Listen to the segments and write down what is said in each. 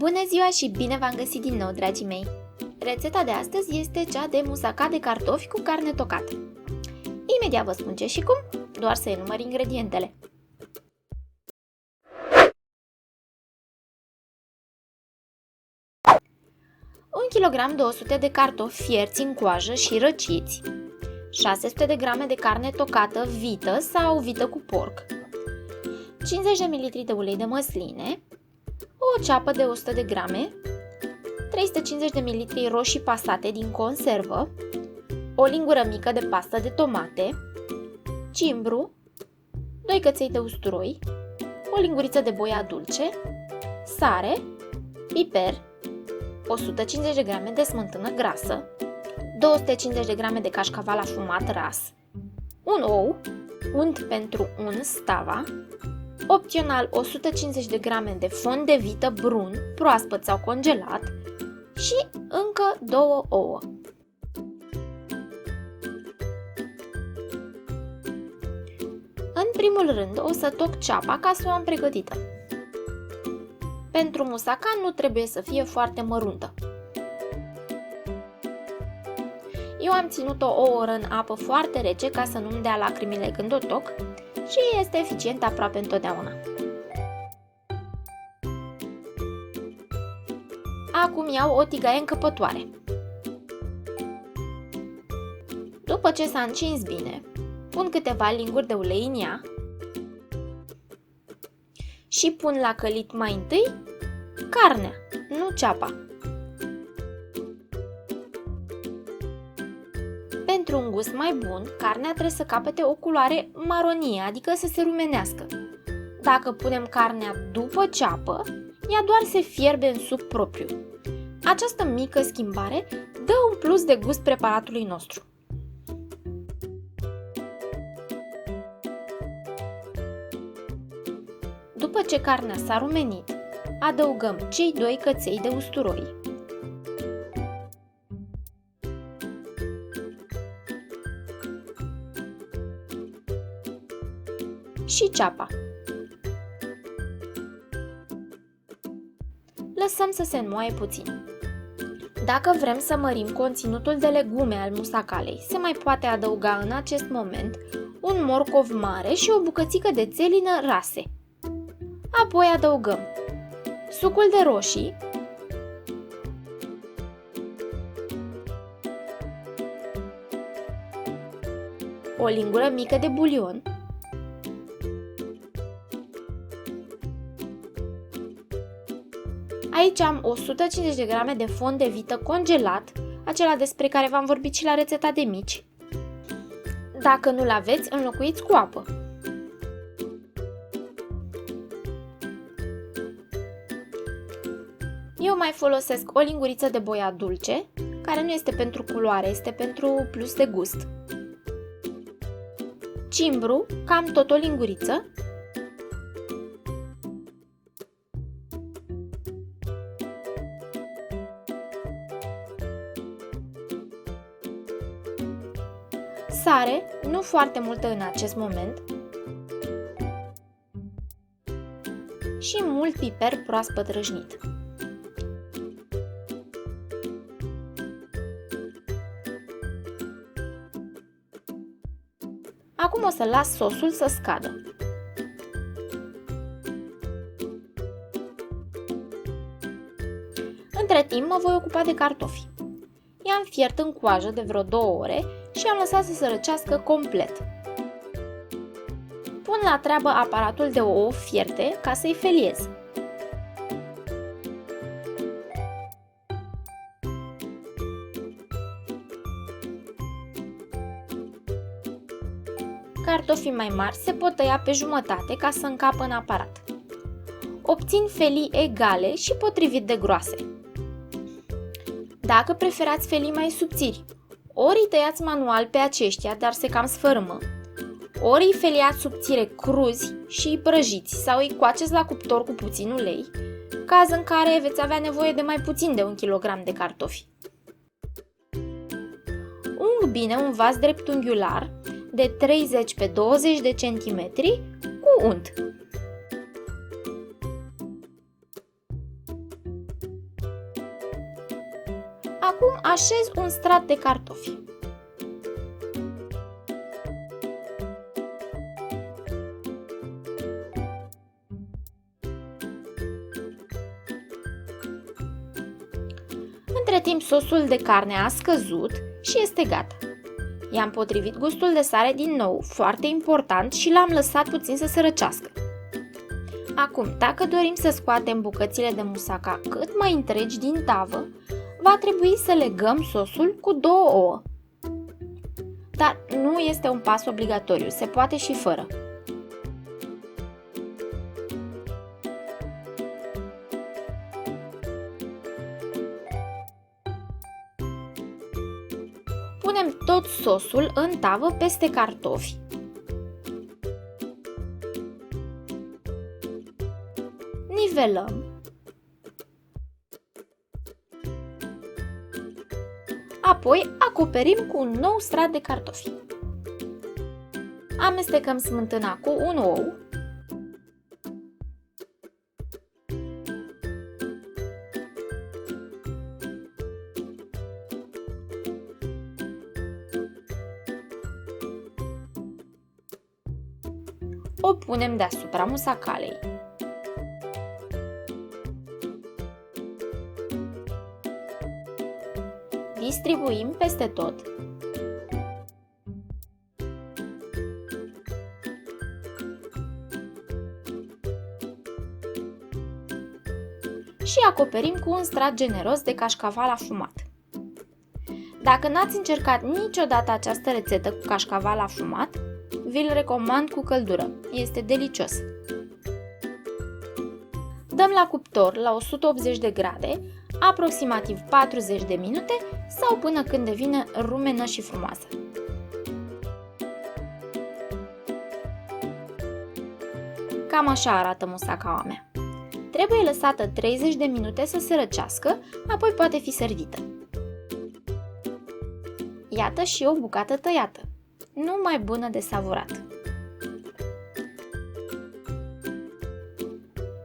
Bună ziua și bine v-am găsit din nou, dragii mei! Rețeta de astăzi este cea de musaca de cartofi cu carne tocată. Imediat vă spun ce și cum, doar să enumăr ingredientele. Un kilogram 200 de cartofi fierți în coajă și răciți, 600 de grame de carne tocată vită sau vită cu porc, 50 de ml de ulei de măsline, o ceapă de 100 de grame, 350 de ml roșii pasate din conservă, o lingură mică de pastă de tomate, cimbru, 2 căței de usturoi, o linguriță de boia dulce, sare, piper, 150 de grame de smântână grasă, 250 de grame de cașcaval afumat ras, un ou, unt pentru uns tava, opțional 150 de grame de fond de vită brun, proaspăt sau congelat și încă 2 ouă. În primul rând o să toc ceapa ca să o am pregătită. Pentru musaca nu trebuie să fie foarte măruntă. Eu am ținut-o o oră în apă foarte rece ca să nu-mi dea lacrimile când o toc și este eficient aproape întotdeauna. Acum iau o tigaie încăpătoare. După ce s-a încins bine, pun câteva linguri de ulei în ea și pun la călit mai întâi carnea, nu ceapa. Pentru un gust mai bun, carnea trebuie să capete o culoare maronie, adică să se rumenească. Dacă punem carnea după ceapă, ea doar se fierbe în suc propriu. Această mică schimbare dă un plus de gust preparatului nostru. După ce carnea s-a rumenit, adăugăm cei 2 căței de usturoi, și ceapa. Lăsăm să se înmoaie puțin. Dacă vrem să mărim conținutul de legume al musacalei, se mai poate adăuga în acest moment un morcov mare și o bucățică de țelină rase. Apoi adăugăm sucul de roșii, o lingură mică de bulion, aici am 150 de grame de fond de vită congelat, acela despre care v-am vorbit și la rețeta de mici. Dacă nu-l aveți, înlocuiți cu apă. Eu mai folosesc o linguriță de boia dulce, care nu este pentru culoare, este pentru plus de gust. Cimbru, cam tot o linguriță. Sare, nu foarte multă în acest moment. Și mult piper proaspăt râșnit. Acum o să las sosul să scadă. Între timp mă voi ocupa de cartofi. I-am fiert în coajă de vreo 2 ore și am lăsat să se răcească complet. Pun la treabă aparatul de ou fierte ca să-i feliez. Cartofii mai mari se pot tăia pe jumătate ca să încapă în aparat. Obțin felii egale și potrivit de groase. Dacă preferați felii mai subțiri, ori îi tăiați manual pe aceștia, dar se cam sfărâmă, ori îi feliați subțire cruzi și îi prăjiți sau îi coaceți la cuptor cu puțin ulei, caz în care veți avea nevoie de mai puțin de 1 kg de cartofi. Ung bine un vas dreptunghiular de 30 pe 20 de centimetri cu unt. Acum așez un strat de cartofi. Între timp, sosul de carne a scăzut și este gata. I-am potrivit gustul de sare din nou, foarte important, și l-am lăsat puțin să se răcească. Acum, dacă dorim să scoatem bucățile de musaca cât mai întregi din tavă, va trebui să legăm sosul cu 2 ouă. Dar nu este un pas obligatoriu, se poate și fără. Punem tot sosul în tavă peste cartofi. Nivelăm. Apoi acoperim cu un nou strat de cartofi. Amestecăm smântâna cu un ou. O punem deasupra musacalei. Distribuim peste tot. Și acoperim cu un strat generos de cașcaval afumat. Dacă n-ați încercat niciodată această rețetă cu cașcaval afumat, vi-l recomand cu căldură. Este delicios! Dăm la cuptor la 180 de grade, aproximativ 40 de minute sau până când devine rumenă și frumoasă. Cam așa arată musacaua mea. Trebuie lăsată 30 de minute să se răcească, apoi poate fi servită. Iată și o bucată tăiată, numai bună de savurat.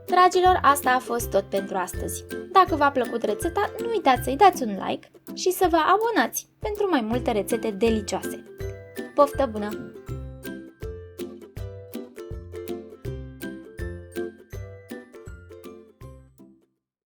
Dragilor, asta a fost tot pentru astăzi. Dacă v-a plăcut rețeta, nu uitați să-i dați un like și să vă abonați pentru mai multe rețete delicioase. Poftă bună!